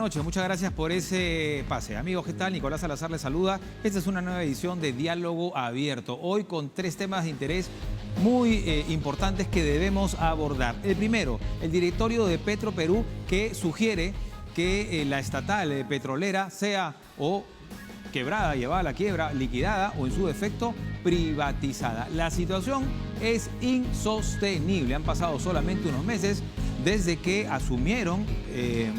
noches, muchas gracias por ese pase. Amigos, ¿qué tal? Nicolás Salazar les saluda. Esta es una nueva edición de Diálogo Abierto. Hoy con 3 temas de interés muy importantes que debemos abordar. El primero, el directorio de Petroperú, que sugiere que la estatal petrolera sea o quebrada, llevada a la quiebra, liquidada o en su defecto privatizada. La situación es insostenible. Han pasado solamente unos meses desde que asumieron,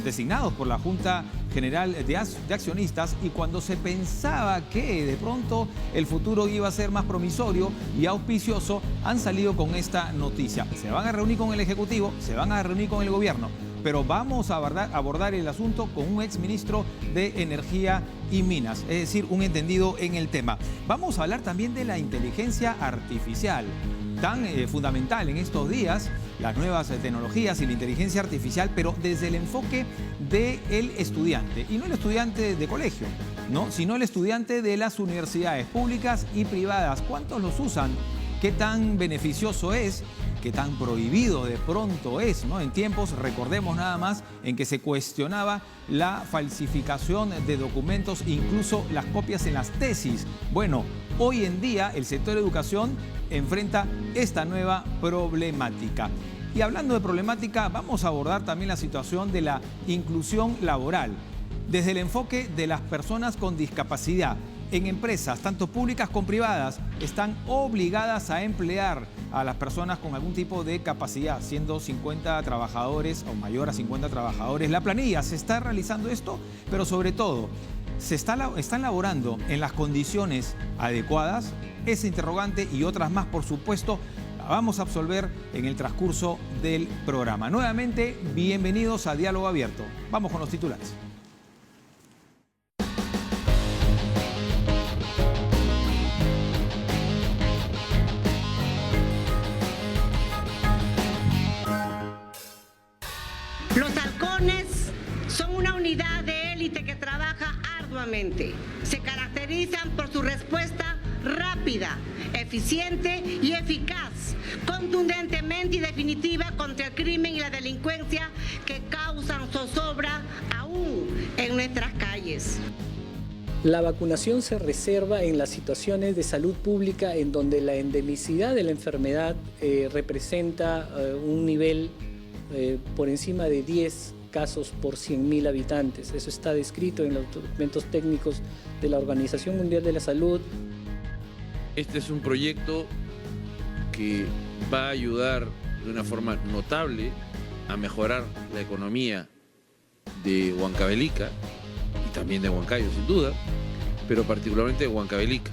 designados por la Junta General de Accionistas, y cuando se pensaba que de pronto el futuro iba a ser más promisorio y auspicioso, han salido con esta noticia. Se van a reunir con el Ejecutivo, se van a reunir con el Gobierno, pero vamos a abordar el asunto con un exministro de Energía y Minas, es decir, un entendido en el tema. Vamos a hablar también de la inteligencia artificial, tan fundamental en estos días, las nuevas tecnologías y la inteligencia artificial, pero desde el enfoque del estudiante, y no el estudiante de colegio, ¿no?, sino el estudiante de las universidades públicas y privadas. ¿Cuántos los usan? ¿Qué tan beneficioso es? ¿Qué tan prohibido de pronto es, ¿no? En tiempos, recordemos nada más, en que se cuestionaba la falsificación de documentos, incluso las copias en las tesis. Bueno, hoy en día el sector de educación enfrenta esta nueva problemática. Y hablando de problemática, vamos a abordar también la situación de la inclusión laboral, desde el enfoque de las personas con discapacidad. En empresas, tanto públicas como privadas, están obligadas a emplear a las personas con algún tipo de capacidad, siendo 50 trabajadores o mayor a 50 trabajadores. La planilla, ¿se está realizando esto? Pero sobre todo, ¿están laborando en las condiciones adecuadas? Esa interrogante y otras más, por supuesto, la vamos a absolver en el transcurso del programa. Nuevamente, bienvenidos a Diálogo Abierto. Vamos con los titulares. Los halcones son una unidad de élite que trabaja arduamente. Se caracterizan por su respuesta rápida, eficiente y eficaz, contundentemente y definitiva contra el crimen y la delincuencia que causan zozobra aún en nuestras calles. La vacunación se reserva en las situaciones de salud pública en donde la endemicidad de la enfermedad representa un nivel por encima de 10 casos por 100.000 habitantes. Eso está descrito en los documentos técnicos de la Organización Mundial de la Salud. Este es un proyecto que va a ayudar de una forma notable a mejorar la economía de Huancavelica y también de Huancayo, sin duda, pero particularmente de Huancavelica.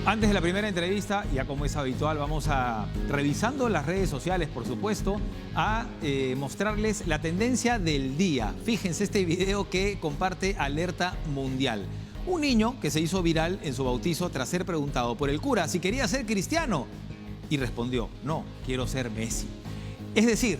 Antes de la primera entrevista, ya como es habitual, vamos a, revisando las redes sociales, por supuesto, a mostrarles la tendencia del día. Fíjense este video que comparte Alerta Mundial. Un niño que se hizo viral en su bautizo tras ser preguntado por el cura si quería ser cristiano. Y respondió, no, quiero ser Messi. Es decir,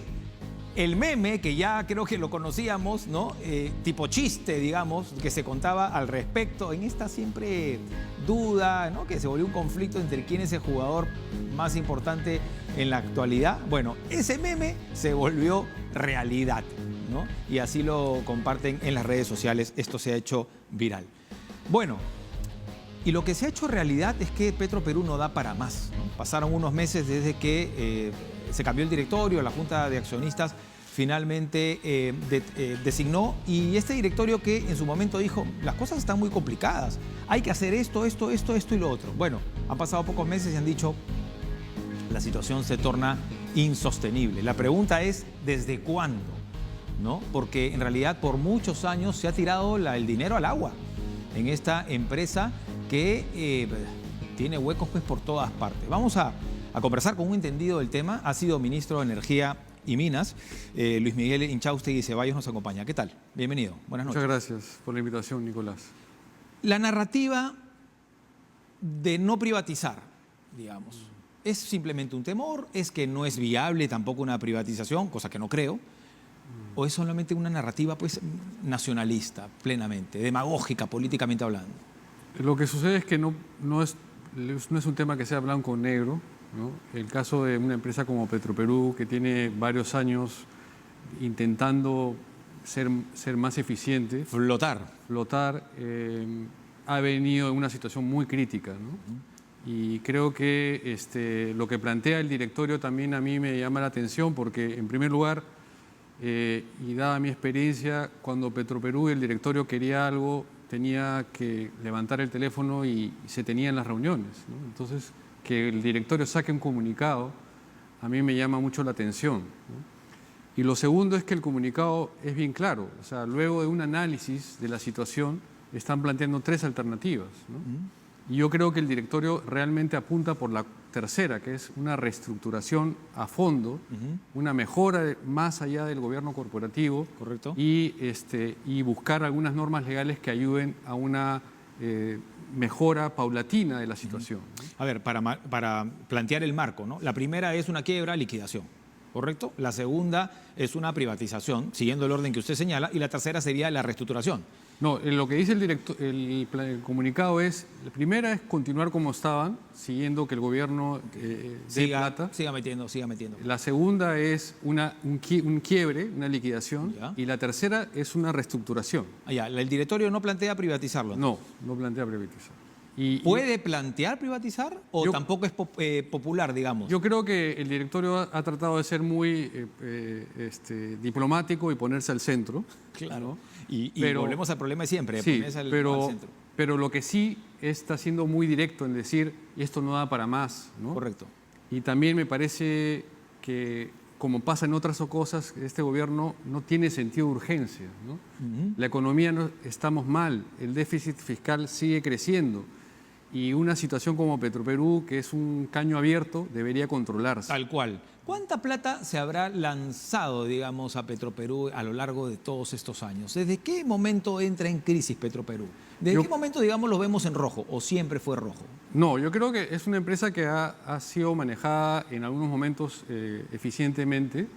el meme, que ya creo que lo conocíamos, ¿no? Tipo chiste, digamos, que se contaba al respecto, en esta siempre duda, ¿no?, que se volvió un conflicto entre quién es el jugador más importante en la actualidad. Bueno, ese meme se volvió realidad, ¿no? Y así lo comparten en las redes sociales. Esto se ha hecho viral. Bueno, y lo que se ha hecho realidad es que Petroperú no da para más, ¿no? Pasaron unos meses desde que se cambió el directorio, la Junta de Accionistas finalmente designó, y este directorio que en su momento dijo, las cosas están muy complicadas, hay que hacer esto y lo otro. Bueno, han pasado pocos meses y han dicho, la situación se torna insostenible. La pregunta es, ¿desde cuándo? ¿No? Porque en realidad por muchos años se ha tirado el dinero al agua en esta empresa que tiene huecos pues por todas partes. Vamos a conversar con un entendido del tema. Ha sido ministro de Energía y Minas, Luis Miguel Inchaustegui Ceballos nos acompaña. ¿Qué tal? Bienvenido. Buenas noches. Muchas gracias por la invitación, Nicolás. La narrativa de no privatizar, digamos, ¿es simplemente un temor? ¿Es que no es viable tampoco una privatización, cosa que no creo? ¿O es solamente una narrativa pues nacionalista, plenamente, demagógica, políticamente hablando? Lo que sucede es que no es no es un tema que sea blanco o negro, ¿no? El caso de una empresa como Petroperú, que tiene varios años intentando ser más eficiente, Flotar. ha venido en una situación muy crítica, ¿no? Y creo que lo que plantea el directorio también a mí me llama la atención porque, en primer lugar, y dada mi experiencia, cuando Petroperú y el directorio quería algo, tenía que levantar el teléfono y se tenía en las reuniones, ¿no? Entonces, que el directorio saque un comunicado, a mí me llama mucho la atención, ¿no? Y lo segundo es que el comunicado es bien claro. O sea, luego de un análisis de la situación, están planteando 3 alternativas, ¿no? Y yo creo que el directorio realmente apunta por la tercera, que es una reestructuración a fondo, una mejora más allá del gobierno corporativo. Correcto. Y buscar algunas normas legales que ayuden a una mejora paulatina de la situación, ¿no? A ver, para plantear el marco, ¿no? La primera es una quiebra, liquidación, ¿correcto? La segunda es una privatización, siguiendo el orden que usted señala, y la tercera sería la reestructuración. No, lo que dice el comunicado es, la primera es continuar como estaban, siguiendo que el gobierno dé plata. Siga metiendo. La segunda es un quiebre, una liquidación. Ya. Y la tercera es una reestructuración. Ya, el directorio no plantea privatizarlo. No plantea privatizar. ¿Puede plantear privatizar o Yo- tampoco es popular, digamos? Yo creo que el directorio ha tratado de ser muy diplomático y ponerse al centro. Claro. ¿no? Y Pero- volvemos al problema de siempre, de Sí, ponerse al centro. pero lo que sí está siendo muy directo en decir, esto no da para más, ¿no? Correcto. Y también me parece que, como pasa en otras cosas, este gobierno no tiene sentido de urgencia, ¿no? La economía, estamos mal, el déficit fiscal sigue creciendo y una situación como Petroperú, que es un caño abierto, debería controlarse. Tal cual. ¿Cuánta plata se habrá lanzado, digamos, a Petroperú a lo largo de todos estos años? ¿Desde qué momento entra en crisis Petroperú? ¿Desde qué momento, digamos, lo vemos en rojo o siempre fue rojo? No, yo creo que es una empresa que ha sido manejada en algunos momentos eficientemente,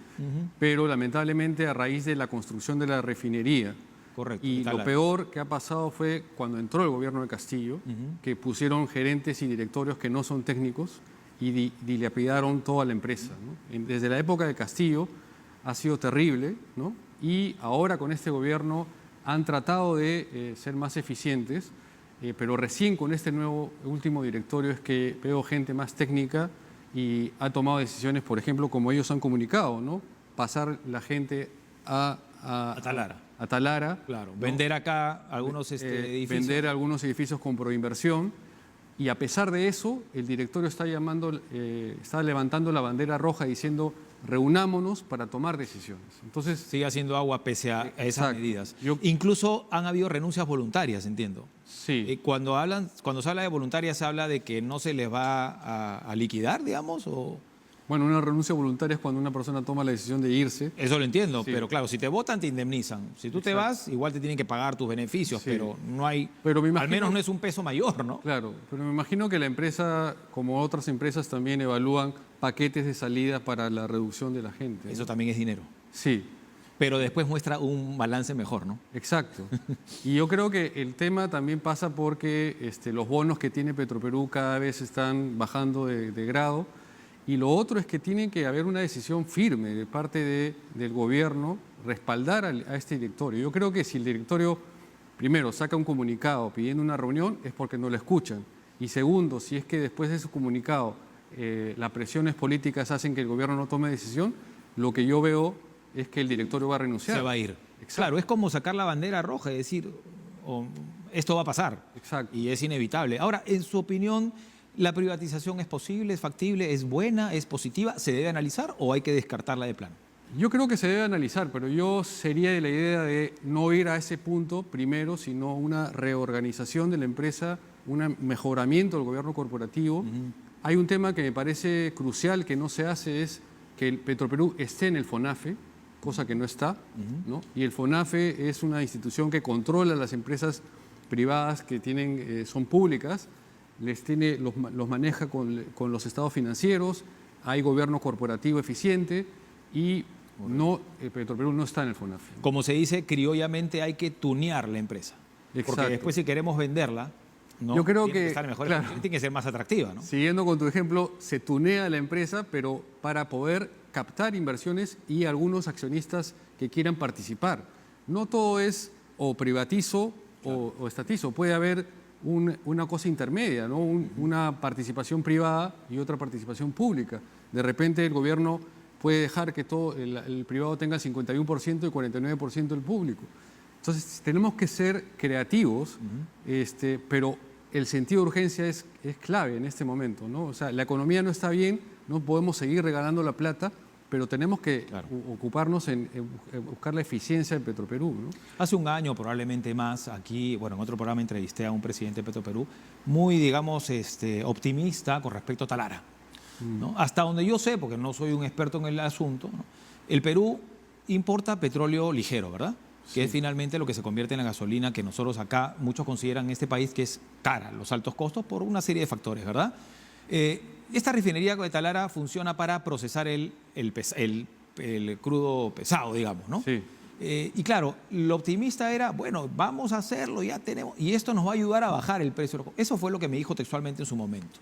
pero lamentablemente a raíz de la construcción de la refinería. Correcto. Y está lo claro. peor que ha pasado fue cuando entró el gobierno de Castillo, que pusieron gerentes y directorios que no son técnicos y dilapidaron toda la empresa, ¿no? Desde la época de Castillo ha sido terrible, ¿no? Y ahora con este gobierno han tratado de ser más eficientes, pero recién con este último directorio es que veo gente más técnica y ha tomado decisiones, por ejemplo, como ellos han comunicado, ¿no? Pasar la gente a Talara. Claro. ¿no? Vender acá algunos edificios. Vender algunos edificios con proinversión. Y a pesar de eso, el directorio está levantando la bandera roja diciendo, reunámonos para tomar decisiones. Entonces, Sigue haciendo agua pese a esas Exacto. medidas. Yo- Incluso han habido renuncias voluntarias, entiendo. sí. Cuando se habla de voluntarias, ¿se habla de que no se les va a liquidar, digamos? O... Bueno, una renuncia voluntaria es cuando una persona toma la decisión de irse. Eso lo entiendo, Sí. pero claro, si te votan te indemnizan. Si tú te Exacto. vas, igual te tienen que pagar tus beneficios, Sí. pero no hay, Pero me al imagino- menos no es un peso mayor, ¿no? Claro, pero me imagino que la empresa, como otras empresas, también evalúan paquetes de salida para la reducción de la gente, ¿no? Eso también es dinero. Sí. Pero después muestra un balance mejor, ¿no? Exacto. Y yo creo que el tema también pasa porque los bonos que tiene Petroperú cada vez están bajando de grado. Y lo otro es que tiene que haber una decisión firme de parte del gobierno, respaldar a este directorio. Yo creo que si el directorio, primero, saca un comunicado pidiendo una reunión, es porque no lo escuchan. Y segundo, si es que después de ese comunicado las presiones políticas hacen que el gobierno no tome decisión, lo que yo veo es que el directorio va a renunciar. Se va a ir. Exacto. Claro, es como sacar la bandera roja y decir, esto va a pasar. Exacto. Y es inevitable. Ahora, en su opinión, ¿la privatización es posible, es factible, es buena, es positiva? ¿Se debe analizar o hay que descartarla de plano? Yo creo que se debe analizar, pero yo sería de la idea de no ir a ese punto primero, sino una reorganización de la empresa, un mejoramiento del gobierno corporativo. Hay un tema que me parece crucial que no se hace, es que el Petroperú esté en el FONAFE, cosa que no está, ¿no? Y el FONAFE es una institución que controla las empresas privadas que son públicas, los maneja con los estados financieros, hay gobierno corporativo eficiente y Petroperú no está en el FONAFE. Como se dice criollamente, hay que tunear la empresa. Porque Exacto. después si queremos venderla, ¿no? Yo creo Tiene que, estar en mejores claro, condiciones, tiene que ser más atractiva, ¿no? Siguiendo con tu ejemplo, se tunea la empresa, pero para poder captar inversiones y algunos accionistas que quieran participar. No todo es o privatizo o estatizo, puede haber una cosa intermedia, ¿no? Una participación privada y otra participación pública. De repente el gobierno puede dejar que todo el privado tenga el 51% y 49% el público. Entonces tenemos que ser creativos, pero el sentido de urgencia es clave en este momento, ¿no? O sea, la economía no está bien, no podemos seguir regalando la plata, pero tenemos que ocuparnos en buscar la eficiencia de Petroperú, ¿no? Hace un año, probablemente más, aquí, bueno, en otro programa entrevisté a un presidente de Petroperú muy, digamos, optimista con respecto a Talara, ¿no? Hasta donde yo sé, porque no soy un experto en el asunto, ¿no? El Perú importa petróleo ligero, ¿verdad? Que es finalmente lo que se convierte en la gasolina que nosotros acá, muchos consideran en este país que es cara, los altos costos, por una serie de factores, ¿verdad? Esta refinería de Talara funciona para procesar el crudo pesado, digamos, ¿no? Sí. Y claro, lo optimista era, bueno, vamos a hacerlo, ya tenemos, y esto nos va a ayudar a bajar el precio. Eso fue lo que me dijo textualmente en su momento.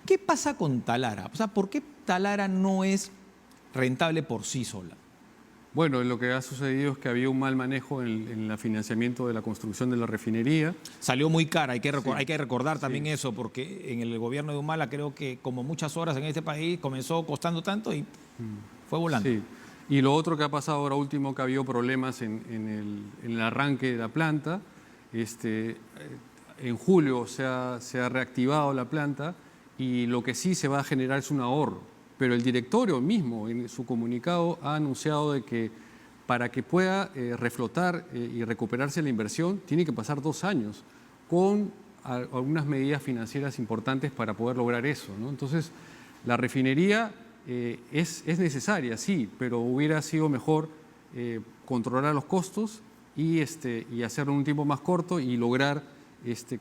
¿Qué pasa con Talara? O sea, ¿por qué Talara no es rentable por sí sola? Bueno, lo que ha sucedido es que había un mal manejo en el financiamiento de la construcción de la refinería. Salió muy cara, hay que recordar también eso, porque en el gobierno de Humala creo que como muchas horas en este país comenzó costando tanto y fue volando. Sí. Y lo otro que ha pasado ahora último, que ha habido problemas en el arranque de la planta. En julio se ha reactivado la planta y lo que sí se va a generar es un ahorro. Pero el directorio mismo en su comunicado ha anunciado de que para que pueda reflotar y recuperarse la inversión tiene que pasar 2 años con algunas medidas financieras importantes para poder lograr eso, ¿no? Entonces, la refinería es necesaria, sí, pero hubiera sido mejor controlar los costos y hacerlo en un tiempo más corto y lograr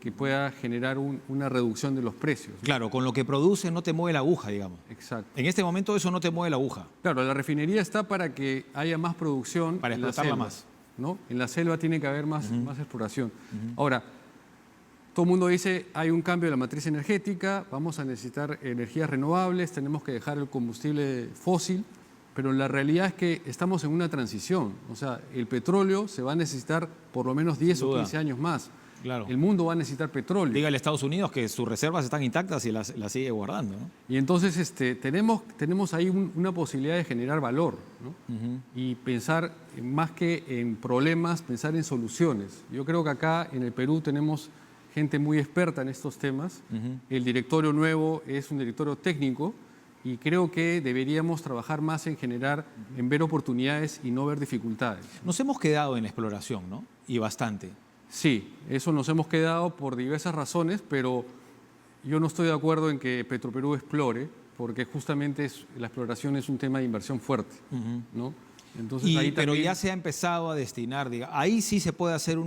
que pueda generar una reducción de los precios, ¿no? Claro, con lo que produce no te mueve la aguja, digamos. Exacto. En este momento eso no te mueve la aguja. Claro, la refinería está para que haya más producción. Para en la explotarla selva, más. ¿no? En la selva tiene que haber más exploración. Ahora, todo el mundo dice, hay un cambio de la matriz energética, vamos a necesitar energías renovables, tenemos que dejar el combustible fósil, pero la realidad es que estamos en una transición. O sea, el petróleo se va a necesitar por lo menos 10 o 15 años más. Claro. El mundo va a necesitar petróleo. Dígale a Estados Unidos que sus reservas están intactas y las sigue guardando, ¿no? Y entonces tenemos ahí una posibilidad de generar valor, ¿no? Y pensar más que en problemas, pensar en soluciones. Yo creo que acá en el Perú tenemos gente muy experta en estos temas. El directorio nuevo es un directorio técnico y creo que deberíamos trabajar más en ver oportunidades y no ver dificultades. Nos hemos quedado en la exploración, ¿no? Y bastante. Sí, eso nos hemos quedado por diversas razones, pero yo no estoy de acuerdo en que Petroperú explore, porque justamente la exploración es un tema de inversión fuerte, ¿no? Entonces, Pero ya se ha empezado a destinar, ahí sí se puede hacer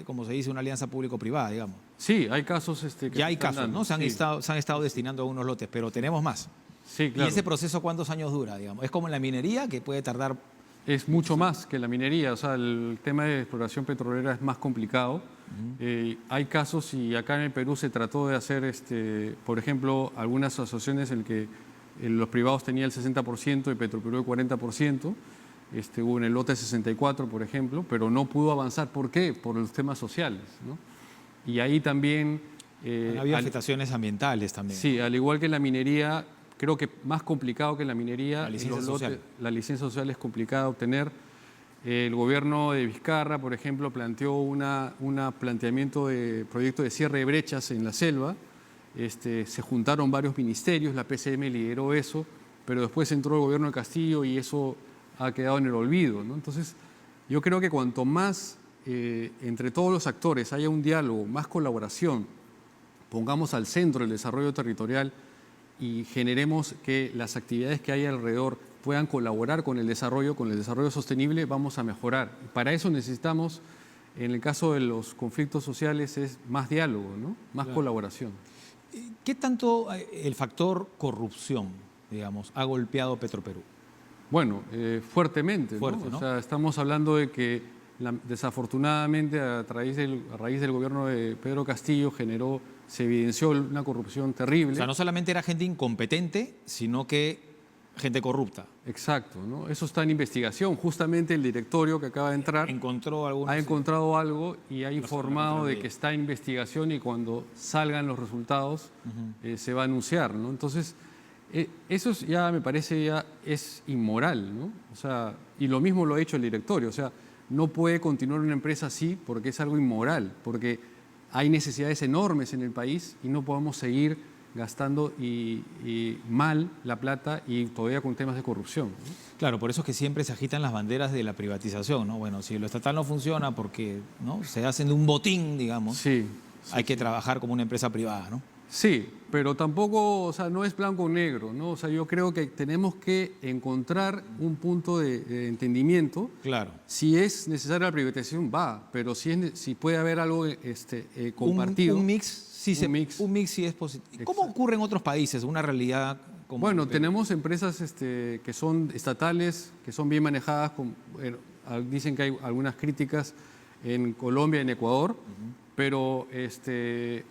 como se dice, una alianza público-privada, digamos. Sí, hay casos que ya hay se están casos, dando. ¿no? Se han Sí. estado destinando a unos lotes, pero tenemos más. Sí, claro. ¿Y ese proceso cuántos años dura, digamos? Es como en la minería, que puede tardar... Es mucho más que la minería, o sea, el tema de exploración petrolera es más complicado. Hay casos, y acá en el Perú se trató de hacer, por ejemplo, algunas asociaciones en que los privados tenían el 60% y Petroperú el 40%. Hubo en el lote 64, por ejemplo, pero no pudo avanzar. ¿Por qué? Por los temas sociales, ¿no? Y ahí también... había afectaciones ambientales también. Sí, al igual que la minería, creo que más complicado que la minería. La licencia social. La licencia social es complicada de obtener. El gobierno de Vizcarra, por ejemplo, planteó un planteamiento de proyecto de cierre de brechas en la selva. Se juntaron varios ministerios, la PCM lideró eso, pero después entró el gobierno de Castillo y eso ha quedado en el olvido, ¿no? Entonces, yo creo que cuanto más entre todos los actores haya un diálogo, más colaboración, pongamos al centro el desarrollo territorial y generemos que las actividades que hay alrededor puedan colaborar con el desarrollo sostenible, vamos a mejorar. Para eso necesitamos, en el caso de los conflictos sociales, es más diálogo, ¿no? Más colaboración. ¿Qué tanto el factor corrupción, digamos, ha golpeado Petroperú? Bueno, fuertemente, Fuerte, ¿no? ¿no? O sea, estamos hablando de que desafortunadamente a raíz del gobierno de Pedro Castillo se evidenció una corrupción terrible. O sea, no solamente era gente incompetente, sino que gente corrupta. Exacto, ¿no? Eso está en investigación. Justamente el directorio que acaba de entrar ha encontrado algo y ha informado de que está en investigación y cuando salgan los resultados se va a anunciar, ¿no? Entonces, eso ya me parece ya es inmoral, ¿no? O sea, y lo mismo lo ha hecho el directorio. O sea, no puede continuar una empresa así porque es algo inmoral, porque hay necesidades enormes en el país y no podemos seguir gastando y mal la plata y todavía con temas de corrupción, ¿no? Claro, por eso es que siempre se agitan las banderas de la privatización, ¿no? Bueno, si lo estatal no funciona porque, ¿no?, se hacen de un botín, digamos, sí, hay que trabajar como una empresa privada, ¿no? Sí, pero tampoco, o sea, no es blanco o negro, ¿no? O sea, yo creo que tenemos que encontrar un punto de entendimiento. Claro. Si es necesaria la privatización, va, pero si puede haber algo compartido. Un mix. Sí, un mix sí es positivo. ¿Cómo ocurre en otros países? Una realidad como... Bueno, tenemos empresas que son estatales, que son bien manejadas. Dicen que hay algunas críticas en Colombia y en Ecuador, pero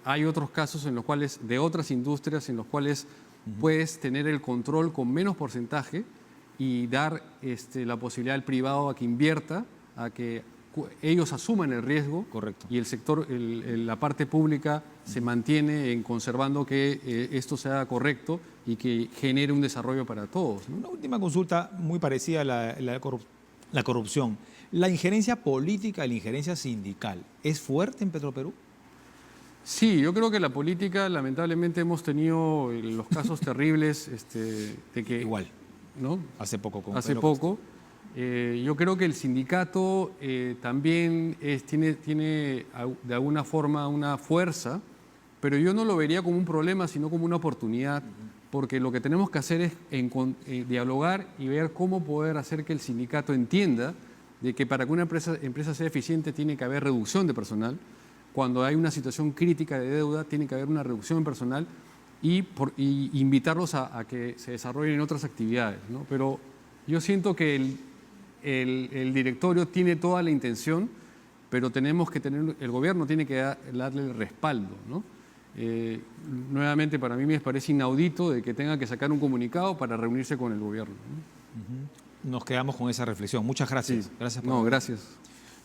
hay otros casos en los cuales, de otras industrias, en los cuales puedes tener el control con menos porcentaje y dar la posibilidad al privado a que invierta, a que ellos asuman el riesgo. Correcto. Y el sector, la parte pública se mantiene en conservando que esto sea correcto y que genere un desarrollo para todos, ¿no? Una última consulta muy parecida a la corrupción. ¿La injerencia política y la injerencia sindical es fuerte en Petroperú? Sí, yo creo que la política, lamentablemente, hemos tenido los casos terribles de que... Igual, ¿no? Hace poco. Hace poco. Yo creo que el sindicato también tiene de alguna forma una fuerza, pero yo no lo vería como un problema, sino como una oportunidad, porque lo que tenemos que hacer es dialogar y ver cómo poder hacer que el sindicato entienda de que para que una empresa sea eficiente tiene que haber reducción de personal. Cuando hay una situación crítica de deuda, tiene que haber una reducción de personal y invitarlos a que se desarrollen en otras actividades, ¿no? Pero yo siento que el directorio tiene toda la intención, pero el gobierno tiene que darle el respaldo, ¿no? Nuevamente, para mí me parece inaudito de que tenga que sacar un comunicado para reunirse con el gobierno, ¿no? Nos quedamos con esa reflexión. Muchas gracias. Sí. Gracias. Gracias.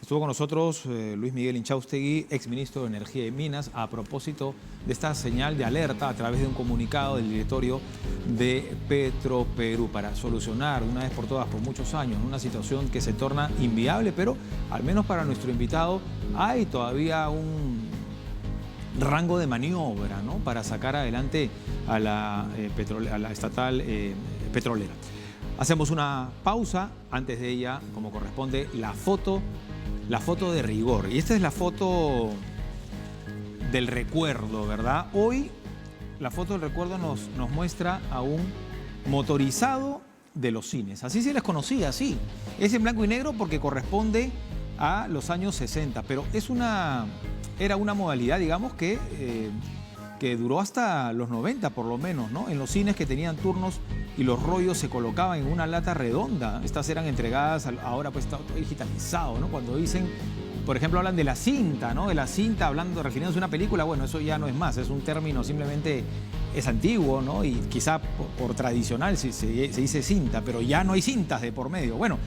Estuvo con nosotros Luis Miguel Inchaustegui, exministro de Energía y Minas, a propósito de esta señal de alerta a través de un comunicado del directorio de Petroperú para solucionar una vez por todas, por muchos años, una situación que se torna inviable, pero al menos para nuestro invitado hay todavía un rango de maniobra, ¿no?, para sacar adelante a la estatal petrolera. Hacemos una pausa, antes de ella, como corresponde, la foto de rigor. Y esta es la foto del recuerdo, ¿verdad? Hoy la foto del recuerdo nos muestra a un motorizado de los cines. Así se les conocía, sí. Es en blanco y negro porque corresponde a los años 60, pero era una modalidad, digamos, que duró hasta los 90 por lo menos, ¿no? En los cines que tenían turnos y los rollos se colocaban en una lata redonda. Estas eran entregadas, ahora pues está todo digitalizado, ¿no? Cuando dicen, por ejemplo, hablan de la cinta, ¿no? De la cinta, refiriéndose a una película, bueno, eso ya no es más, es un término simplemente, es antiguo, ¿no? Y quizá por tradicional se dice cinta, pero ya no hay cintas de por medio. Bueno,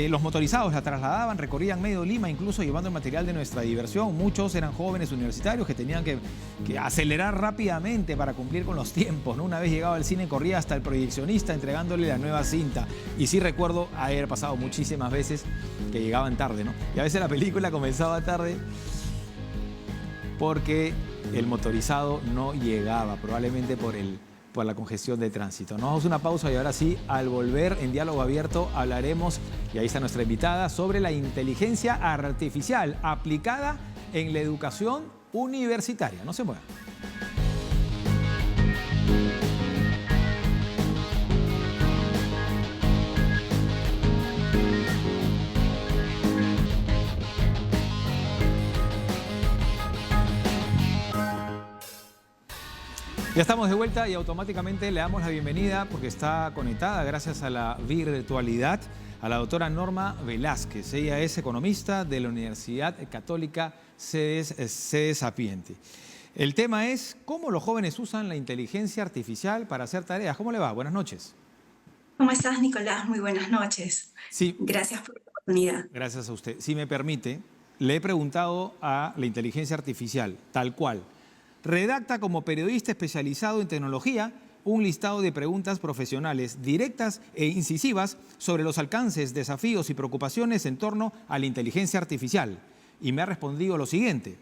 los motorizados la trasladaban, recorrían medio Lima, incluso llevando el material de nuestra diversión. Muchos eran jóvenes universitarios que tenían que acelerar rápidamente para cumplir con los tiempos, ¿no? Una vez llegado al cine, corría hasta el proyeccionista entregándole la nueva cinta. Y sí recuerdo haber pasado muchísimas veces que llegaban tarde, ¿no? Y a veces la película comenzaba tarde porque el motorizado no llegaba, probablemente por la congestión de tránsito. Nos damos una pausa y ahora sí, al volver en Diálogo Abierto, hablaremos, y ahí está nuestra invitada, sobre la inteligencia artificial aplicada en la educación universitaria. No se muevan. Ya estamos de vuelta y automáticamente le damos la bienvenida, porque está conectada gracias a la virtualidad, a la doctora Norma Velázquez. Ella es economista de la Universidad Católica Sede Sapienti. El tema es cómo los jóvenes usan la inteligencia artificial para hacer tareas. ¿Cómo le va? Buenas noches. ¿Cómo estás, Nicolás? Muy buenas noches. Sí. Gracias por la oportunidad. Gracias a usted. Si me permite, le he preguntado a la inteligencia artificial, tal cual. Redacta como periodista especializado en tecnología un listado de preguntas profesionales directas e incisivas sobre los alcances, desafíos y preocupaciones en torno a la inteligencia artificial. Y me ha respondido lo siguiente.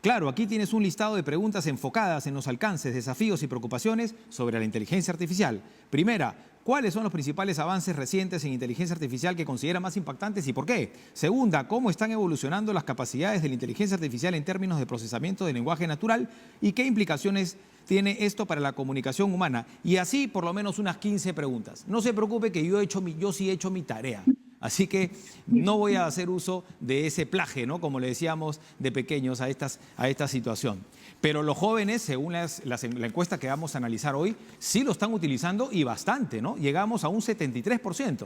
Claro, aquí tienes un listado de preguntas enfocadas en los alcances, desafíos y preocupaciones sobre la inteligencia artificial. Primera, ¿cuáles son los principales avances recientes en inteligencia artificial que considera más impactantes y por qué? Segunda, ¿cómo están evolucionando las capacidades de la inteligencia artificial en términos de procesamiento de lenguaje natural y qué implicaciones tiene esto para la comunicación humana? Y así por lo menos unas 15 preguntas. No se preocupe que yo sí he hecho mi tarea. Así que no voy a hacer uso de ese plagio, ¿no? Como le decíamos de pequeños a esta situación. Pero los jóvenes, según la encuesta que vamos a analizar hoy, sí lo están utilizando y bastante, ¿no? Llegamos a un 73%.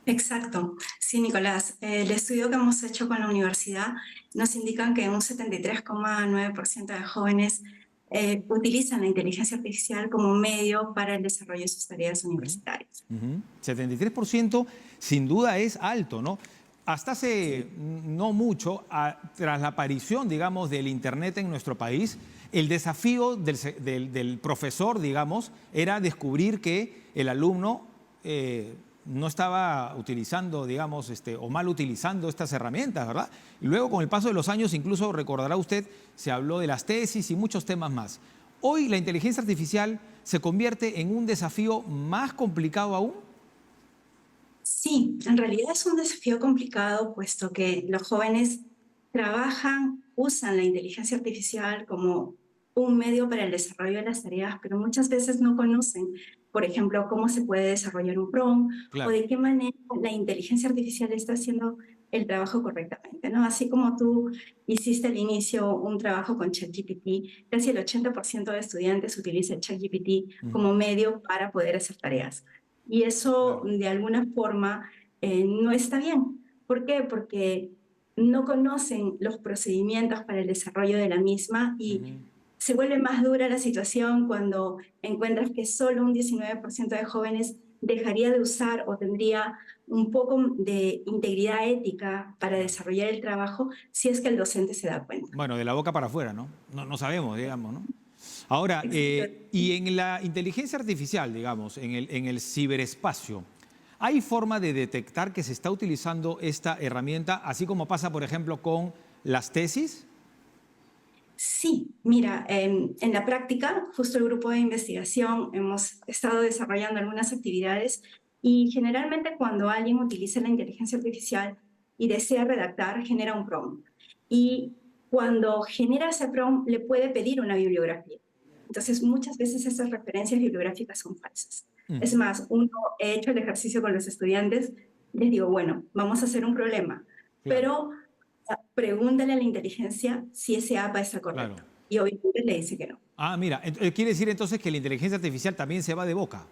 Exacto. Sí, Nicolás. El estudio que hemos hecho con la universidad nos indica que un 73,9% de jóvenes utilizan la inteligencia artificial como medio para el desarrollo de sus tareas universitarias. 73% sin duda es alto, ¿no? Hasta hace no mucho, tras la aparición, digamos, del Internet en nuestro país, el desafío del profesor, digamos, era descubrir que el alumno no estaba utilizando, digamos, o mal utilizando estas herramientas, ¿verdad? Y luego, con el paso de los años, incluso recordará usted, se habló de las tesis y muchos temas más. Hoy la inteligencia artificial se convierte en un desafío más complicado aún. Sí, en realidad es un desafío complicado, puesto que los jóvenes usan la inteligencia artificial como un medio para el desarrollo de las tareas, pero muchas veces no conocen, por ejemplo, cómo se puede desarrollar un prompt, claro, o de qué manera la inteligencia artificial está haciendo el trabajo correctamente, ¿no? Así como tú hiciste al inicio un trabajo con ChatGPT, casi el 80% de estudiantes utiliza el ChatGPT como medio para poder hacer tareas. Y eso, claro, de alguna forma no está bien. ¿Por qué? Porque no conocen los procedimientos para el desarrollo de la misma y se vuelve más dura la situación cuando encuentras que solo un 19% de jóvenes dejaría de usar o tendría un poco de integridad ética para desarrollar el trabajo si es que el docente se da cuenta. Bueno, de la boca para afuera, ¿no? No sabemos, digamos, ¿no? Ahora, y en la inteligencia artificial, digamos, en el ciberespacio, ¿hay forma de detectar que se está utilizando esta herramienta, así como pasa, por ejemplo, con las tesis? Sí, mira, en la práctica, justo el grupo de investigación hemos estado desarrollando algunas actividades y generalmente cuando alguien utiliza la inteligencia artificial y desea redactar, genera un prompt. Y cuando genera ese prompt, le puede pedir una bibliografía. Entonces, muchas veces esas referencias bibliográficas son falsas. Es más, he hecho el ejercicio con los estudiantes, les digo, bueno, vamos a hacer un problema, pero pregúntale a la inteligencia si ese APA está correcto. Claro. Y obviamente le dice que no. Ah, mira, quiere decir entonces que la inteligencia artificial también se va de boca.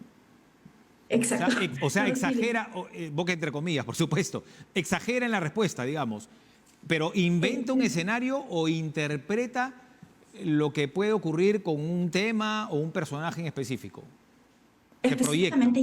Exacto. O sea exagera, boca entre comillas, por supuesto, exagera en la respuesta, digamos, pero inventa un escenario o interpreta lo que puede ocurrir con un tema o un personaje en específico. Específicamente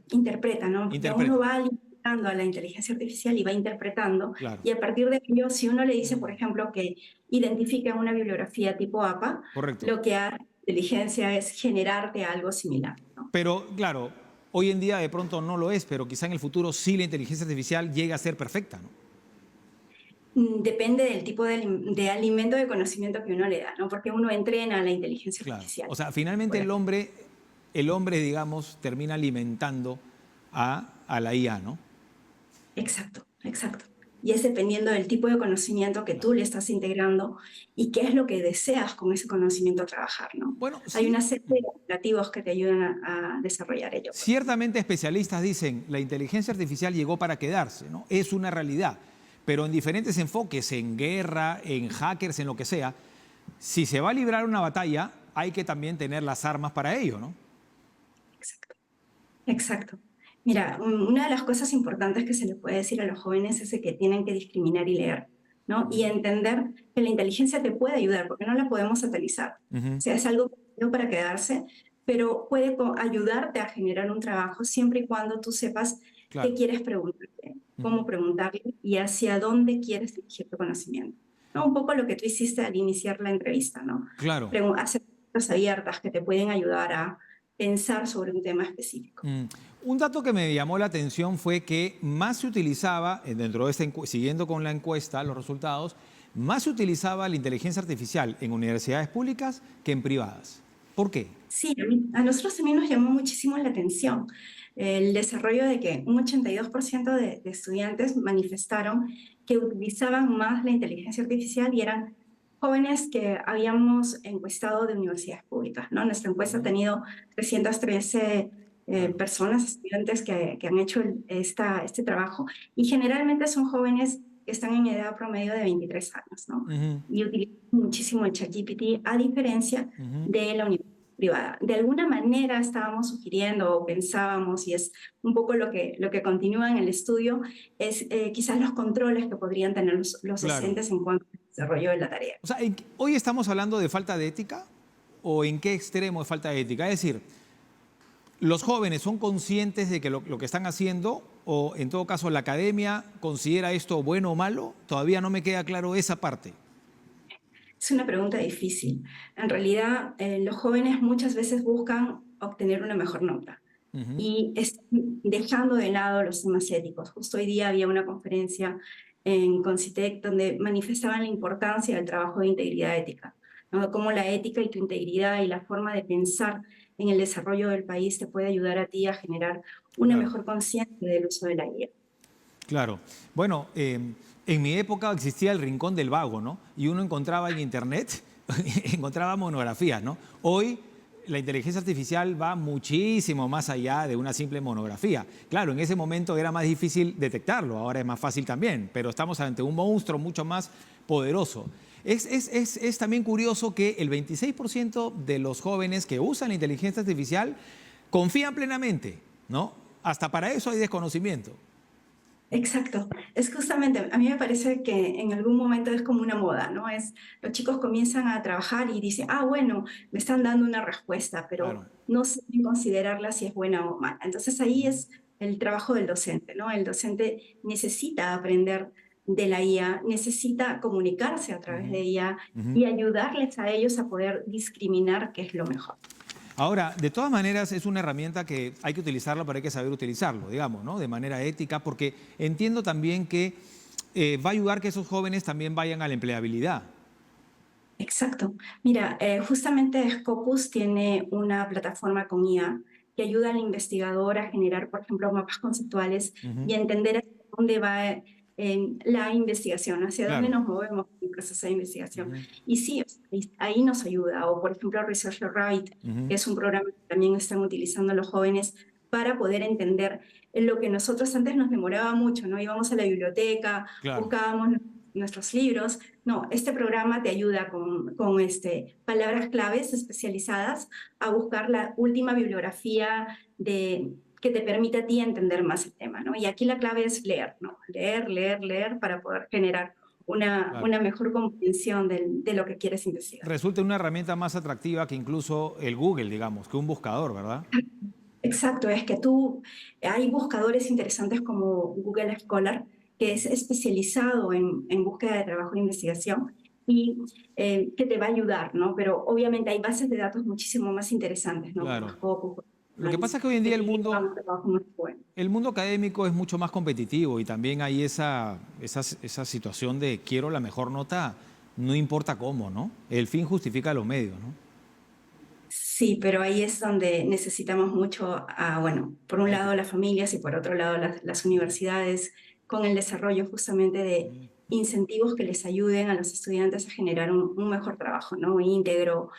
interpreta, ¿no? Uno va alimentando a la inteligencia artificial y va interpretando, claro, y a partir de ello, si uno le dice, por ejemplo, que identifica una bibliografía tipo APA, correcto, lo que hace la inteligencia es generarte algo similar, ¿no? Pero, claro, hoy en día de pronto no lo es, pero quizá en el futuro sí la inteligencia artificial llegue a ser perfecta, ¿no? Depende del tipo de alimento de conocimiento que uno le da, ¿no? Porque uno entrena a la inteligencia artificial. O sea, finalmente el hombre, digamos, termina alimentando a la IA, ¿no? Exacto. Y es dependiendo del tipo de conocimiento que tú le estás integrando y qué es lo que deseas con ese conocimiento trabajar, ¿no? Bueno, sí. Hay una serie de aplicativos que te ayudan a desarrollar ello. Ciertamente especialistas dicen, la inteligencia artificial llegó para quedarse, ¿no? Es una realidad. Pero en diferentes enfoques, en guerra, en hackers, en lo que sea, si se va a librar una batalla, hay que también tener las armas para ello, ¿no? Exacto. Exacto. Mira, una de las cosas importantes que se les puede decir a los jóvenes es que tienen que discriminar y leer, ¿no? Y entender que la inteligencia te puede ayudar, porque no la podemos satanizar. O sea, es algo para quedarse, pero puede ayudarte a generar un trabajo siempre y cuando tú sepas Claro. qué quieres preguntarte, cómo preguntarle y hacia dónde quieres dirigir tu conocimiento, ¿no? Un poco lo que tú hiciste al iniciar la entrevista, ¿no? Claro. Hacer preguntas abiertas que te pueden ayudar a pensar sobre un tema específico. Un dato que me llamó la atención fue que más se utilizaba, dentro de siguiendo con la encuesta, los resultados, más se utilizaba la inteligencia artificial en universidades públicas que en privadas. ¿Por qué? Sí, a nosotros también nos llamó muchísimo la atención el desarrollo de que un 82% de estudiantes manifestaron que utilizaban más la inteligencia artificial y eran jóvenes que habíamos encuestado de universidades públicas, ¿no? Nuestra encuesta ha tenido 313 personas, estudiantes que han hecho este trabajo, y generalmente son jóvenes que están en edad promedio de 23 años, ¿no? Y utilizan muchísimo el ChatGPT, a diferencia de la universidad privada. De alguna manera estábamos sugiriendo o pensábamos, y es un poco lo que continúa en el estudio, es quizás los controles que podrían tener los docentes en cuanto al desarrollo de la tarea. O sea, ¿hoy estamos hablando de falta de ética o en qué extremo de falta de ética? Es decir, ¿los jóvenes son conscientes de que lo que están haciendo, o en todo caso la academia considera esto bueno o malo? Todavía no me queda claro esa parte. Es una pregunta difícil. En realidad, los jóvenes muchas veces buscan obtener una mejor nota y están dejando de lado los temas éticos. Justo hoy día había una conferencia en Concitec donde manifestaban la importancia del trabajo de integridad ética, ¿no? Cómo la ética y tu integridad y la forma de pensar en el desarrollo del país te puede ayudar a ti a generar una mejor conciencia del uso de la IA. Claro. Bueno, en mi época existía el Rincón del Vago, ¿no? Y uno encontraba en internet, encontraba monografías, ¿no? Hoy la inteligencia artificial va muchísimo más allá de una simple monografía. Claro, en ese momento era más difícil detectarlo, ahora es más fácil también, pero estamos ante un monstruo mucho más poderoso. Es también curioso que el 26% de los jóvenes que usan la inteligencia artificial confían plenamente, ¿no? Hasta para eso hay desconocimiento. Exacto. Es justamente, a mí me parece que en algún momento es como una moda, ¿no? Los chicos comienzan a trabajar y dicen, bueno, me están dando una respuesta, pero no sé considerarla si es buena o mala. Entonces ahí es el trabajo del docente, ¿no? El docente necesita aprender de la IA, necesita comunicarse a través de IA y ayudarles a ellos a poder discriminar qué es lo mejor. Ahora, de todas maneras, es una herramienta que hay que utilizarla, pero hay que saber utilizarlo, digamos, ¿no? De manera ética, porque entiendo también que va a ayudar que esos jóvenes también vayan a la empleabilidad. Exacto. Mira, justamente Scopus tiene una plataforma con IA que ayuda al investigador a generar, por ejemplo, mapas conceptuales y a entender hacia dónde va la investigación, hacia dónde nos movemos en el proceso de investigación. Y sí, ahí nos ayuda. O, por ejemplo, Researcher Rabbit, que es un programa que también están utilizando los jóvenes para poder entender lo que nosotros antes nos demoraba mucho, ¿no? Íbamos a la biblioteca, buscábamos nuestros libros. No, este programa te ayuda con palabras claves especializadas a buscar la última bibliografía que te permite a ti entender más el tema, ¿no? Y aquí la clave es leer, ¿no? Leer para poder generar una mejor comprensión de lo que quieres investigar. Resulta una herramienta más atractiva que incluso el Google, digamos, que un buscador, ¿verdad? Exacto, es que hay buscadores interesantes como Google Scholar, que es especializado en búsqueda de trabajo de investigación y que te va a ayudar, ¿no? Pero obviamente hay bases de datos muchísimo más interesantes, ¿no? Claro. Lo que pasa es que hoy en día el mundo académico es mucho más competitivo y también hay esa situación de quiero la mejor nota, no importa cómo, ¿no? El fin justifica los medios, ¿no? Sí, pero ahí es donde necesitamos mucho, por un lado las familias y por otro lado las universidades, con el desarrollo justamente de incentivos que les ayuden a los estudiantes a generar un mejor trabajo, ¿no? Íntegro,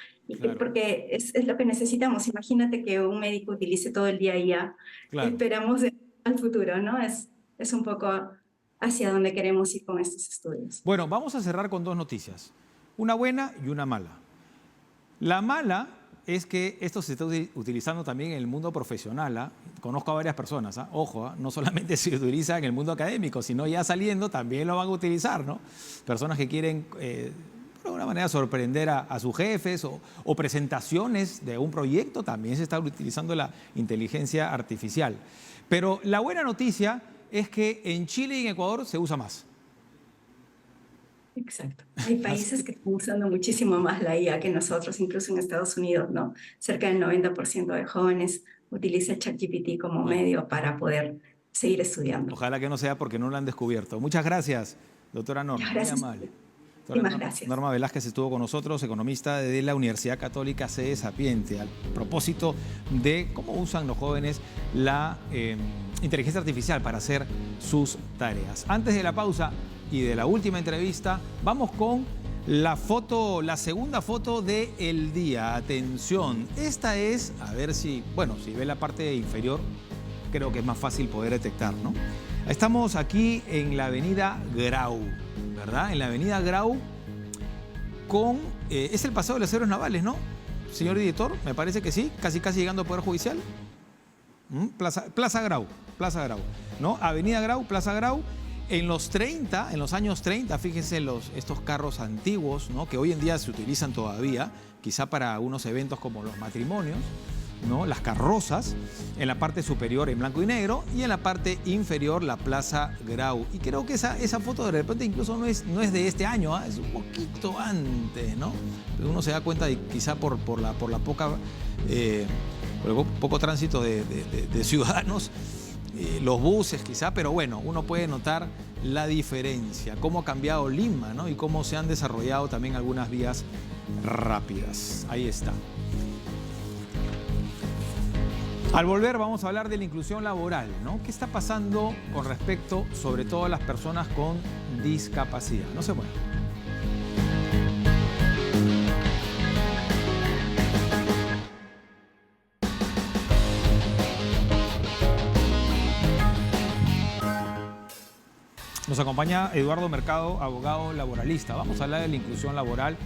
porque es lo que necesitamos. Imagínate que un médico utilice todo el día IA. Esperamos al futuro, ¿no? Es un poco hacia donde queremos ir con estos estudios. Bueno, vamos a cerrar con dos noticias, una buena y una mala. La mala es que esto se está utilizando también en el mundo profesional. ¿Ah? Conozco a varias personas, ¿ah? Ojo, ¿ah? No solamente se utiliza en el mundo académico, sino ya saliendo también lo van a utilizar, ¿no? Personas que quieren, de alguna manera, sorprender a sus jefes o presentaciones de un proyecto, también se está utilizando la inteligencia artificial. Pero la buena noticia es que en Chile y en Ecuador se usa más. Exacto. Hay países que están usando muchísimo más la IA que nosotros, incluso en Estados Unidos, ¿no? Cerca del 90% de jóvenes utiliza el ChatGPT como medio para poder seguir estudiando. Ojalá que no sea porque no lo han descubierto. Muchas gracias, doctora Norma. Gracias. Muy amable. Muchísimas gracias. Norma Velázquez estuvo con nosotros, economista de la Universidad Católica Sede Sapiente, a propósito de cómo usan los jóvenes la inteligencia artificial para hacer sus tareas. Antes de la pausa y de la última entrevista, vamos con la foto, la segunda foto del día. Atención, esta es, a ver si, bueno, si ve la parte inferior, creo que es más fácil poder detectar, ¿no? Estamos aquí en la avenida Grau, ¿verdad? En la avenida Grau con, es el paseo de los héroes navales, ¿no? Señor director, me parece que sí, casi llegando al Poder Judicial. Plaza Grau, ¿no? Avenida Grau, Plaza Grau. En los años 30, fíjense estos carros antiguos, ¿no? Que hoy en día se utilizan todavía, quizá para algunos eventos como los matrimonios, ¿no? Las carrozas, en la parte superior en blanco y negro y en la parte inferior la Plaza Grau. Y creo que esa foto de repente incluso no es de este año, ¿eh? Es un poquito antes, ¿no? Pero uno se da cuenta de quizá por el poco tránsito de ciudadanos, los buses quizá, pero bueno, uno puede notar la diferencia, cómo ha cambiado Lima, ¿no? Y cómo se han desarrollado también algunas vías rápidas. Ahí está. Al volver vamos a hablar de la inclusión laboral, ¿no? ¿Qué está pasando con respecto, sobre todo, a las personas con discapacidad? No se muevan. Nos acompaña Eduardo Mercado, abogado laboralista. Vamos a hablar de la inclusión laboral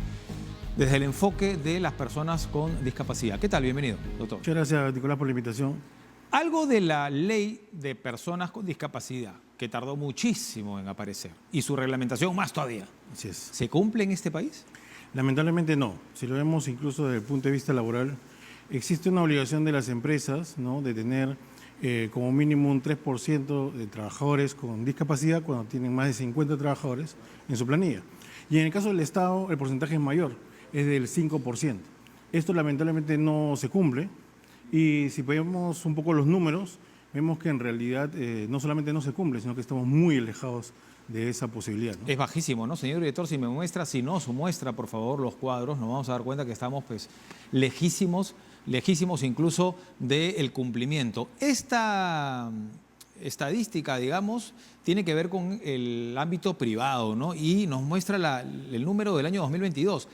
desde el enfoque de las personas con discapacidad. ¿Qué tal? Bienvenido, doctor. Muchas gracias, Nicolás, por la invitación. Algo de la ley de personas con discapacidad, que tardó muchísimo en aparecer, y su reglamentación más todavía. Así es. ¿Se cumple en este país? Lamentablemente no. Si lo vemos incluso desde el punto de vista laboral, existe una obligación de las empresas, ¿no?, de tener como mínimo un 3% de trabajadores con discapacidad cuando tienen más de 50 trabajadores en su planilla. Y en el caso del Estado, el porcentaje es mayor, es del 5%. Esto lamentablemente no se cumple y si vemos un poco los números, vemos que en realidad no solamente no se cumple, sino que estamos muy alejados de esa posibilidad, ¿no? Es bajísimo, ¿no? Señor director, si nos muestra, por favor, los cuadros, nos vamos a dar cuenta que estamos, pues, lejísimos incluso del cumplimiento. Esta estadística, digamos, tiene que ver con el ámbito privado, ¿no? Y nos muestra el número del año 2022.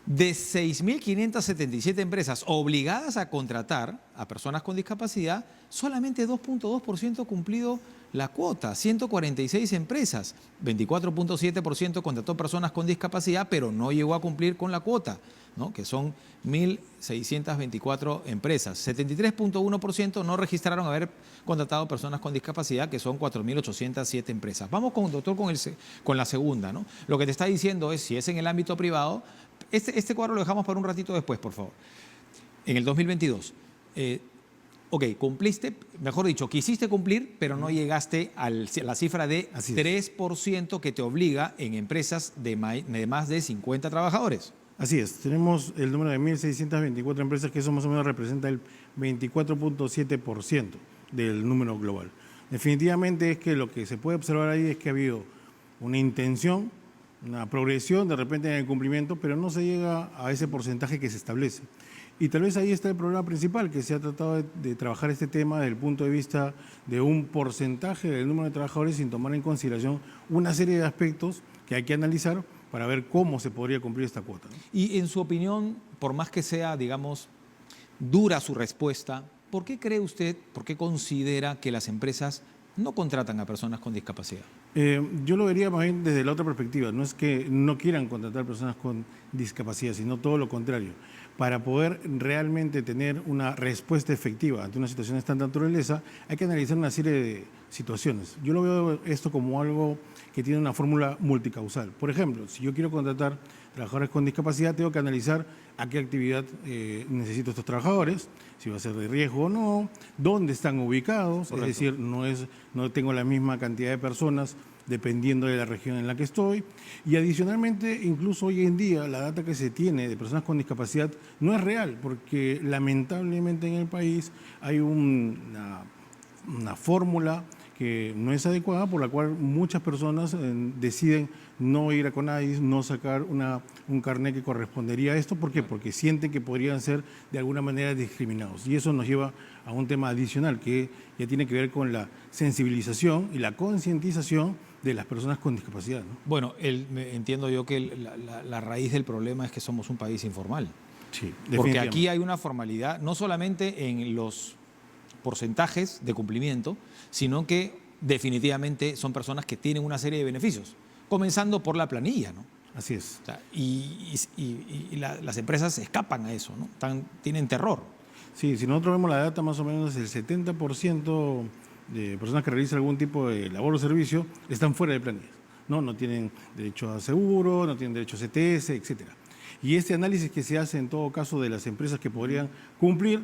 De 6.577 empresas obligadas a contratar a personas con discapacidad, solamente 2.2% cumplido la cuota. 146 empresas, 24.7% contrató personas con discapacidad, pero no llegó a cumplir con la cuota, ¿no?, que son 1.624 empresas. 73.1% no registraron haber contratado personas con discapacidad, que son 4.807 empresas. Vamos con, doctor, con la segunda, ¿no? Lo que te está diciendo es, si es en el ámbito privado, este cuadro lo dejamos para un ratito después, por favor. En el 2022, ok, cumpliste, mejor dicho, quisiste cumplir, pero no llegaste a la cifra de 3% que te obliga en empresas de más de 50 trabajadores. Así es, tenemos el número de 1.624 empresas, que eso más o menos representa el 24.7% del número global. Definitivamente es que lo que se puede observar ahí es que ha habido una intención, una progresión de repente en el cumplimiento, pero no se llega a ese porcentaje que se establece. Y tal vez ahí está el problema principal, que se ha tratado de trabajar este tema desde el punto de vista de un porcentaje del número de trabajadores sin tomar en consideración una serie de aspectos que hay que analizar para ver cómo se podría cumplir esta cuota, ¿no? Y en su opinión, por más que sea, digamos, dura su respuesta, ¿por qué cree usted, por qué considera que las empresas no contratan a personas con discapacidad? Yo lo vería más bien desde la otra perspectiva. No es que no quieran contratar personas con discapacidad, sino todo lo contrario. para poder realmente tener una respuesta efectiva ante una situación de esta naturaleza, hay que analizar una serie de situaciones. Yo lo veo esto como algo que tiene una fórmula multicausal. Por ejemplo, si yo quiero contratar trabajadores con discapacidad, tengo que analizar a qué actividad necesito estos trabajadores, si va a ser de riesgo o no, dónde están ubicados, Correcto. es decir, no tengo la misma cantidad de personas dependiendo de la región en la que estoy. Y adicionalmente, incluso hoy en día, la data que se tiene de personas con discapacidad no es real, porque lamentablemente en el país hay una fórmula que no es adecuada, por la cual muchas personas deciden no ir a CONADIS, no sacar un carnet que correspondería a esto. ¿Por qué? Porque sienten que podrían ser de alguna manera discriminados. Y eso nos lleva a un tema adicional que ya tiene que ver con la sensibilización y la concientización de las personas con discapacidad, ¿no? Bueno, entiendo yo que la raíz del problema es que somos un país informal. Sí, Porque definitivamente. aquí hay una formalidad, no solamente en los porcentajes de cumplimiento, sino que definitivamente son personas que tienen una serie de beneficios, comenzando por la planilla, ¿no? Así es. O sea, las empresas escapan a eso, ¿no? Tienen terror. Sí, si nosotros vemos la data, más o menos el 70% de personas que realizan algún tipo de labor o servicio están fuera de planillas, ¿no? No tienen derecho a seguro, no tienen derecho a CTS, etcétera. Y este análisis que se hace en todo caso de las empresas que podrían cumplir,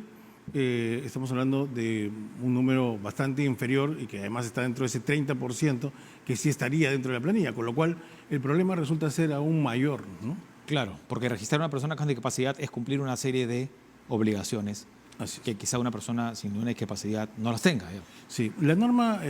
estamos hablando de un número bastante inferior y que además está dentro de ese 30% que sí estaría dentro de la planilla, con lo cual el problema resulta ser aún mayor, ¿no? Claro, porque registrar a una persona con discapacidad es cumplir una serie de obligaciones Así es. que quizá una persona sin una discapacidad no las tenga. ¿Ya? Sí, la norma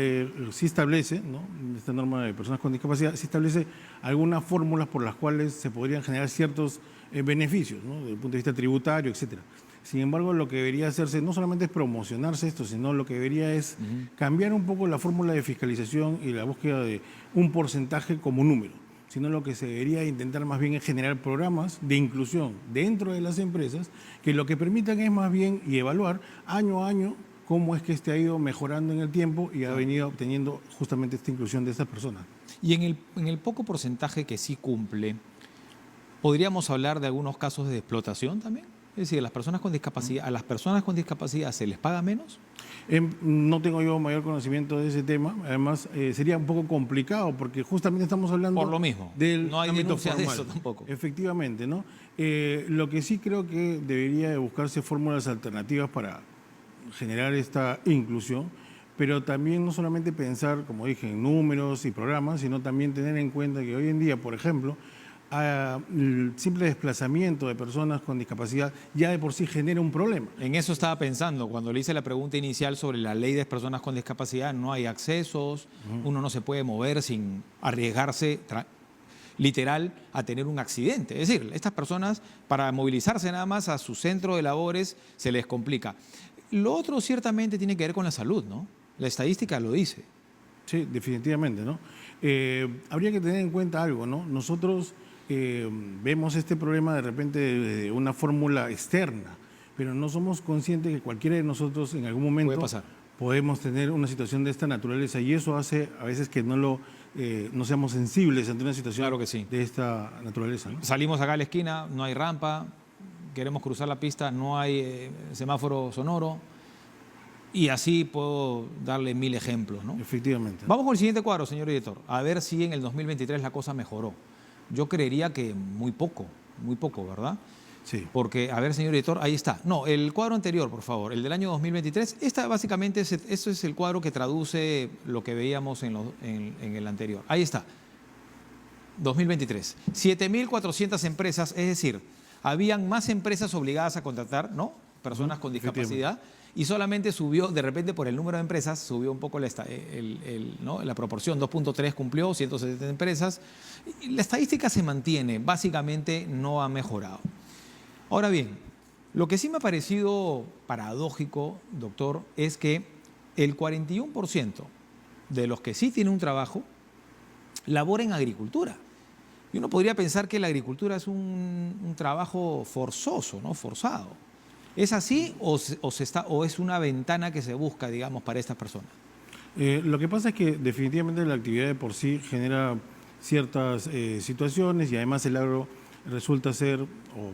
sí establece, ¿no? Esta norma de personas con discapacidad sí establece algunas fórmulas por las cuales se podrían generar ciertos beneficios, ¿no? Desde el punto de vista tributario, etcétera. Sin embargo, lo que debería hacerse no solamente es promocionarse esto, sino lo que debería es cambiar un poco la fórmula de fiscalización y la búsqueda de un porcentaje como número, sino lo que se debería intentar más bien es generar programas de inclusión dentro de las empresas que lo que permitan es más bien y evaluar año a año cómo es que este ha ido mejorando en el tiempo y ha venido obteniendo justamente esta inclusión de estas personas. Y en el poco porcentaje que sí cumple, ¿podríamos hablar de algunos casos de explotación también? Es decir, a las personas con discapacidad se les paga menos. No tengo yo mayor conocimiento de ese tema, además sería un poco complicado porque justamente estamos hablando Por lo mismo, del no hay ámbito denuncias de formal. eso tampoco. Efectivamente, ¿no? Lo que sí creo que debería de buscarse fórmulas alternativas para generar esta inclusión, pero también no solamente pensar, como dije, en números y programas, sino también tener en cuenta que hoy en día, por ejemplo, el simple desplazamiento de personas con discapacidad ya de por sí genera un problema. En eso estaba pensando cuando le hice la pregunta inicial sobre la ley de personas con discapacidad. No hay accesos, uno no se puede mover sin arriesgarse literal a tener un accidente. Es decir, estas personas para movilizarse nada más a su centro de labores se les complica. Lo otro ciertamente tiene que ver con la salud, ¿no? La estadística lo dice. Sí, definitivamente, ¿no? Habría que tener en cuenta algo, ¿no? Nosotros vemos este problema de repente de una fórmula externa, pero no somos conscientes que cualquiera de nosotros en algún momento Puede pasar. podemos tener una situación de esta naturaleza y eso hace a veces que no seamos sensibles ante una situación Claro que sí. de esta naturaleza, ¿no? Salimos acá a la esquina, no hay rampa, queremos cruzar la pista, no hay semáforo sonoro. Y así puedo darle 1000 ejemplos, ¿no? Efectivamente. Vamos con el siguiente cuadro, señor editor, a ver si en el 2023 la cosa mejoró. Yo creería que muy poco, ¿verdad? Sí. Porque, a ver, señor editor, ahí está. No, el cuadro anterior, por favor, el del año 2023. Esta básicamente, eso es el cuadro que traduce lo que veíamos en el anterior. Ahí está. 2023. 7.400 empresas, es decir, habían más empresas obligadas a contratar, ¿no? Personas con discapacidad. Y solamente subió, de repente por el número de empresas, subió un poco ¿no? la proporción, 2.3 cumplió, 170 empresas. Y la estadística se mantiene, básicamente no ha mejorado. Ahora bien, lo que sí me ha parecido paradójico, doctor, es que el 41% de los que sí tienen un trabajo labora en agricultura. Y uno podría pensar que la agricultura es un trabajo forzoso, ¿no? Forzado. ¿Es así o es una ventana que se busca, digamos, para estas personas? Lo que pasa es que definitivamente la actividad de por sí genera ciertas situaciones y además el agro resulta ser o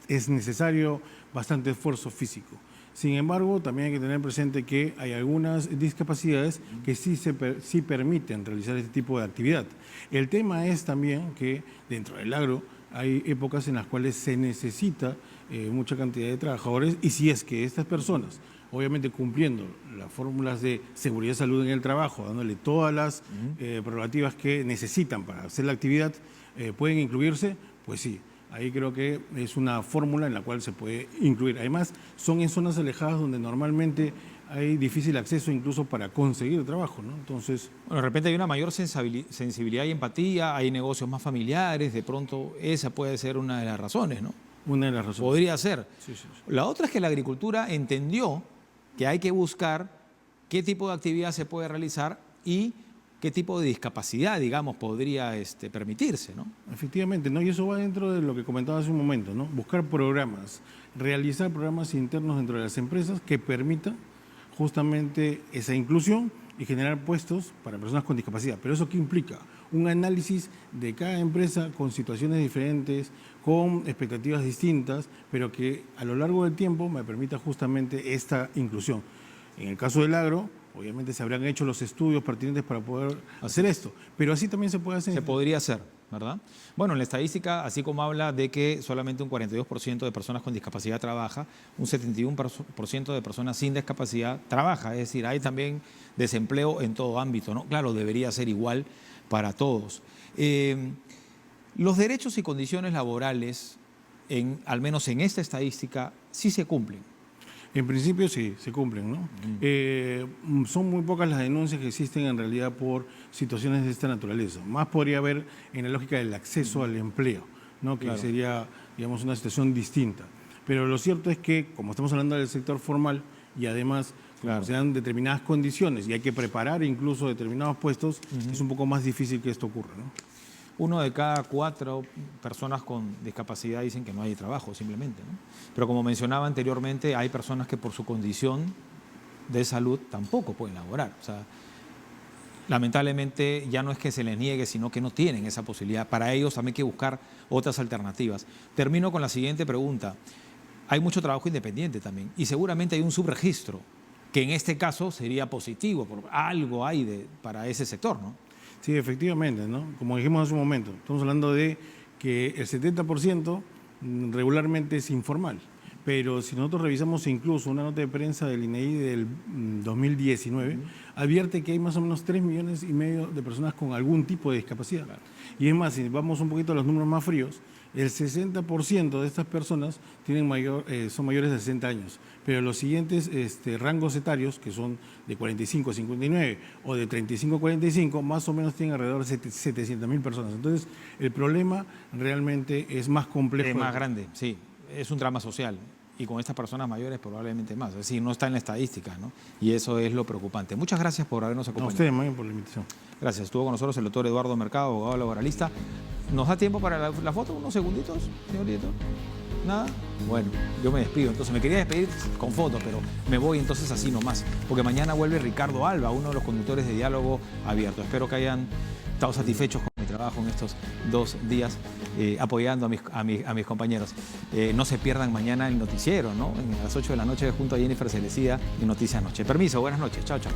es necesario bastante esfuerzo físico. Sin embargo, también hay que tener presente que hay algunas discapacidades que sí permiten realizar este tipo de actividad. El tema es también que dentro del agro hay épocas en las cuales se necesita mucha cantidad de trabajadores, y si es que estas personas, obviamente cumpliendo las fórmulas de seguridad y salud en el trabajo, dándole todas las prerrogativas que necesitan para hacer la actividad, pueden incluirse, pues sí. Ahí creo que es una fórmula en la cual se puede incluir. Además, son en zonas alejadas donde normalmente hay difícil acceso incluso para conseguir trabajo, ¿no? Entonces, bueno, de repente hay una mayor sensibilidad y empatía, hay negocios más familiares, de pronto esa puede ser una de las razones, ¿no? una de las razones. Podría ser. Sí. La otra es que la agricultura entendió que hay que buscar qué tipo de actividad se puede realizar y qué tipo de discapacidad, digamos, podría permitirse, ¿no? Efectivamente, ¿no? Y eso va dentro de lo que comentaba hace un momento, ¿no? Buscar programas, realizar programas internos dentro de las empresas que permitan justamente esa inclusión y generar puestos para personas con discapacidad. Pero ¿eso qué implica? Un análisis de cada empresa con situaciones diferentes, con expectativas distintas, pero que a lo largo del tiempo me permita justamente esta inclusión. En el caso del agro, obviamente se habrán hecho los estudios pertinentes para poder hacer esto, pero así también se puede hacer. Se podría hacer, ¿verdad? Bueno, en la estadística, así como habla de que solamente un 42% de personas con discapacidad trabaja, un 71% de personas sin discapacidad trabaja, es decir, hay también desempleo en todo ámbito, ¿no? Claro, debería ser igual para todos. Los derechos y condiciones laborales, al menos en esta estadística, sí se cumplen. En principio sí, se cumplen, ¿no? Son muy pocas las denuncias que existen en realidad por situaciones de esta naturaleza. Más podría haber en la lógica del acceso al empleo, ¿no? Que sería, digamos, una situación distinta. Pero lo cierto es que, como estamos hablando del sector formal y además se dan determinadas condiciones y hay que preparar incluso determinados puestos, es un poco más difícil que esto ocurra, ¿no? 1 de cada 4 personas con discapacidad dicen que no hay trabajo, simplemente, ¿no? Pero como mencionaba anteriormente, hay personas que por su condición de salud tampoco pueden laborar. O sea, lamentablemente ya no es que se les niegue, sino que no tienen esa posibilidad. Para ellos también hay que buscar otras alternativas. Termino con la siguiente pregunta. Hay mucho trabajo independiente también y seguramente hay un subregistro que en este caso sería positivo, porque algo hay para ese sector, ¿no? Sí, efectivamente, ¿no? Como dijimos hace un momento, estamos hablando de que el 70% regularmente es informal, pero si nosotros revisamos incluso una nota de prensa del INEI del 2019, advierte que hay más o menos 3,5 millones de personas con algún tipo de discapacidad. Y es más, si vamos un poquito a los números más fríos, el 60% de estas personas son mayores de 60 años, pero los siguientes rangos etarios, que son de 45 a 59 o de 35 a 45, más o menos tienen alrededor de 700.000 personas. Entonces, el problema realmente es más complejo. Es más grande, sí. Es un drama social. Y con estas personas mayores probablemente más. Es decir, no está en la estadística, ¿no? Y eso es lo preocupante. Muchas gracias por habernos acompañado. A ustedes, más bien, por la invitación. Gracias. Estuvo con nosotros el doctor Eduardo Mercado, abogado laboralista. ¿Nos da tiempo para la foto? ¿Unos segunditos, señor director? ¿Nada? Bueno, yo me despido. Entonces, me quería despedir con foto, pero me voy entonces así nomás. Porque mañana vuelve Ricardo Alba, uno de los conductores de Diálogo Abierto. Espero que hayan estado satisfechos con mi trabajo en estos 2 días apoyando a mis compañeros. No se pierdan mañana el noticiero, ¿no? A las 8 de la noche junto a Jennifer Celecida en Noticias Noche. Permiso, buenas noches. Chao, chao.